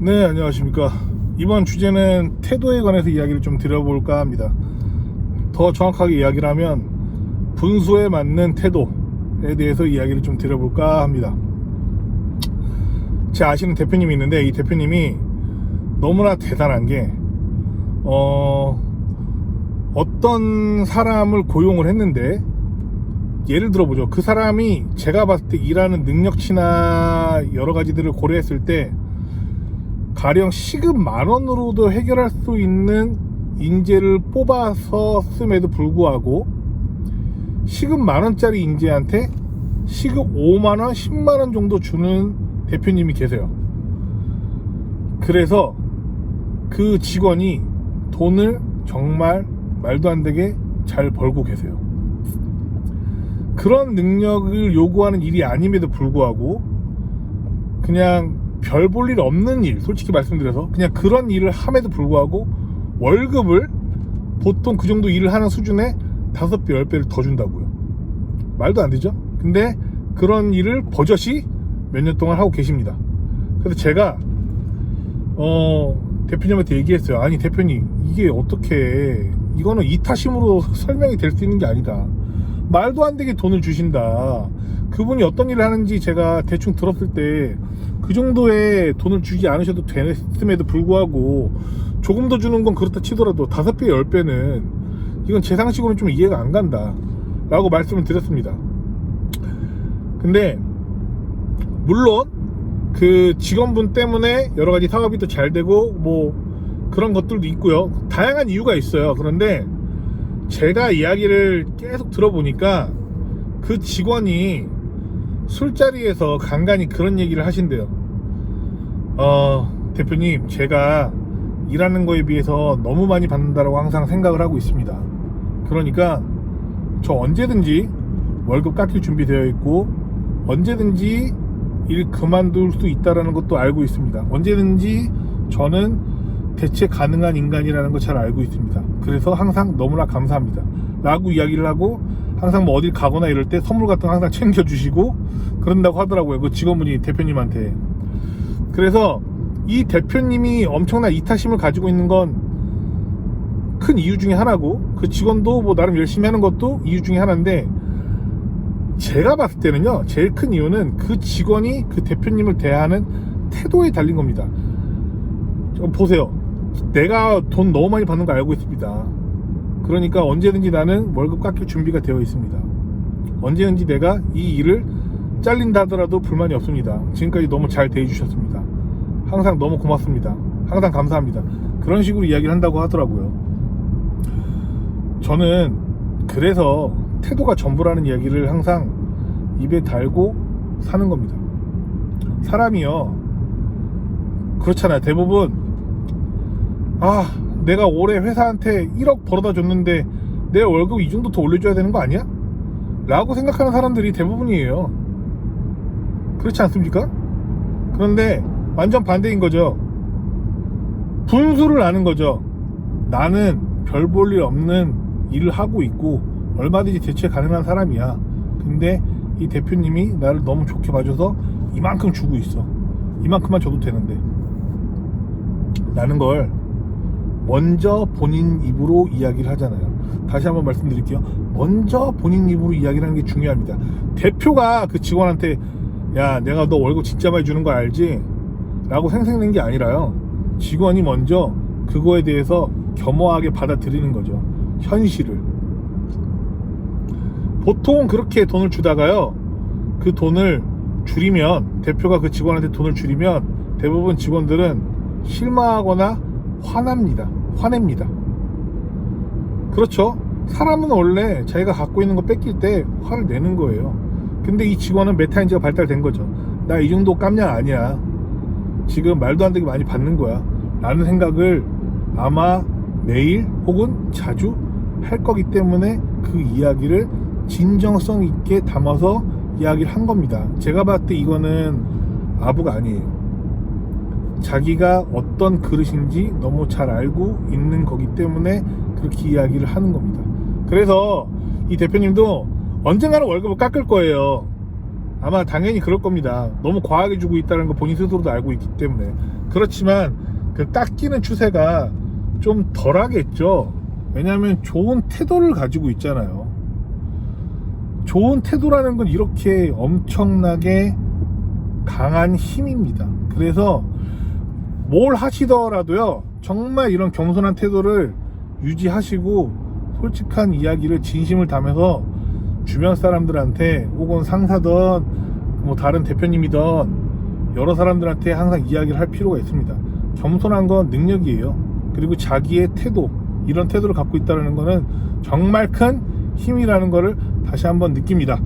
네, 안녕하십니까. 이번 주제는 태도에 관해서 이야기를 좀 드려볼까 합니다. 더 정확하게 이야기를 하면 분수에 맞는 태도에 대해서 이야기를 좀 드려볼까 합니다. 제 아시는 대표님이 있는데, 이 대표님이 너무나 대단한 게 어떤 사람을 고용을 했는데, 예를 들어보죠. 그 사람이 제가 봤을 때 일하는 능력치나 여러 가지들을 고려했을 때 가령 시급 10,000원으로도 해결할 수 있는 인재를 뽑아서 씀에도 불구하고 시급 10,000원짜리 인재한테 시급 50,000원, 100,000원 정도 주는 대표님이 계세요. 그래서 그 직원이 돈을 정말 말도 안 되게 잘 벌고 계세요. 그런 능력을 요구하는 일이 아님에도 불구하고 그냥 별 볼 일 없는 일, 솔직히 말씀드려서 그냥 그런 일을 함에도 불구하고 월급을 보통 그 정도 일을 하는 수준에 5배, 10배를 더 준다고요. 말도 안 되죠? 근데 그런 일을 버젓이 몇 년 동안 하고 계십니다. 그래서 제가 대표님한테 얘기했어요. 아니 대표님, 이게 어떻게, 이거는 이타심으로 설명이 될 수 있는 게 아니다. 말도 안 되게 돈을 주신다. 그분이 어떤 일을 하는지 제가 대충 들었을 때 그 정도의 돈을 주지 않으셔도 됐음에도 불구하고 조금 더 주는 건 그렇다 치더라도 5배, 10배는 이건 제 상식으로는 좀 이해가 안 간다 라고 말씀을 드렸습니다. 근데 물론 그 직원분 때문에 여러 가지 사업이 더 잘 되고 뭐 그런 것들도 있고요. 다양한 이유가 있어요. 그런데 제가 이야기를 계속 들어보니까 그 직원이 술자리에서 간간히 그런 얘기를 하신대요. 대표님, 제가 일하는 거에 비해서 너무 많이 받는다라고 항상 생각을 하고 있습니다. 그러니까 저 언제든지 월급 깎일 준비되어 있고 언제든지 일 그만둘 수 있다라는 것도 알고 있습니다. 언제든지 저는 대체 가능한 인간이라는 거 잘 알고 있습니다. 그래서 항상 너무나 감사합니다 라고 이야기를 하고, 항상 뭐 어딜 가거나 이럴 때 선물 같은 거 항상 챙겨주시고 그런다고 하더라고요, 그 직원분이 대표님한테. 그래서 이 대표님이 엄청난 이타심을 가지고 있는 건 큰 이유 중에 하나고, 그 직원도 뭐 나름 열심히 하는 것도 이유 중에 하나인데, 제가 봤을 때는요, 제일 큰 이유는 그 직원이 그 대표님을 대하는 태도에 달린 겁니다. 보세요, 내가 돈 너무 많이 받는 거 알고 있습니다. 그러니까 언제든지 나는 월급 깎일 준비가 되어 있습니다. 언제든지 내가 이 일을 잘린다 하더라도 불만이 없습니다. 지금까지 너무 잘 대해주셨습니다. 항상 너무 고맙습니다. 항상 감사합니다. 그런 식으로 이야기를 한다고 하더라고요. 저는 그래서 태도가 전부라는 이야기를 항상 입에 달고 사는 겁니다. 사람이요, 그렇잖아요. 대부분 내가 올해 회사한테 1억 벌어다 줬는데 내 월급 이 정도 더 올려줘야 되는 거 아니야? 라고 생각하는 사람들이 대부분이에요. 그렇지 않습니까? 그런데 완전 반대인 거죠. 분수를 아는 거죠. 나는 별 볼 일 없는 일을 하고 있고 얼마든지 대체 가능한 사람이야. 근데 이 대표님이 나를 너무 좋게 봐줘서 이만큼 주고 있어. 이만큼만 줘도 되는데 라는 걸 먼저 본인 입으로 이야기를 하잖아요. 다시 한번 말씀드릴게요. 먼저 본인 입으로 이야기를 하는 게 중요합니다. 대표가 그 직원한테 야, 내가 너 월급 진짜 많이 주는 거 알지? 라고 생색낸 게 아니라요, 직원이 먼저 그거에 대해서 겸허하게 받아들이는 거죠. 현실을. 보통 그렇게 돈을 주다가요, 그 돈을 줄이면, 대표가 그 직원한테 돈을 줄이면 대부분 직원들은 실망하거나 화냅니다. 그렇죠? 사람은 원래 자기가 갖고 있는 거 뺏길 때 화를 내는 거예요. 근데 이 직원은 메타인지가 발달된 거죠. 나 이 정도 깜냥 아니야. 지금 말도 안 되게 많이 받는 거야 라는 생각을 아마 매일 혹은 자주 할 거기 때문에 그 이야기를 진정성 있게 담아서 이야기를 한 겁니다. 제가 봤을 때 이거는 아부가 아니에요. 자기가 어떤 그릇인지 너무 잘 알고 있는 거기 때문에 그렇게 이야기를 하는 겁니다. 그래서 이 대표님도 언젠가는 월급을 깎을 거예요. 아마 당연히 그럴 겁니다. 너무 과하게 주고 있다는 거 본인 스스로도 알고 있기 때문에. 그렇지만 그 깎이는 추세가 좀 덜하겠죠. 왜냐하면 좋은 태도를 가지고 있잖아요. 좋은 태도라는 건 이렇게 엄청나게 강한 힘입니다. 그래서 뭘 하시더라도요, 정말 이런 겸손한 태도를 유지하시고 솔직한 이야기를 진심을 담아서 주변 사람들한테 혹은 상사든 뭐 다른 대표님이든 여러 사람들한테 항상 이야기를 할 필요가 있습니다. 겸손한 건 능력이에요. 그리고 자기의 태도, 이런 태도를 갖고 있다는 거는 정말 큰 힘이라는 거를 다시 한번 느낍니다.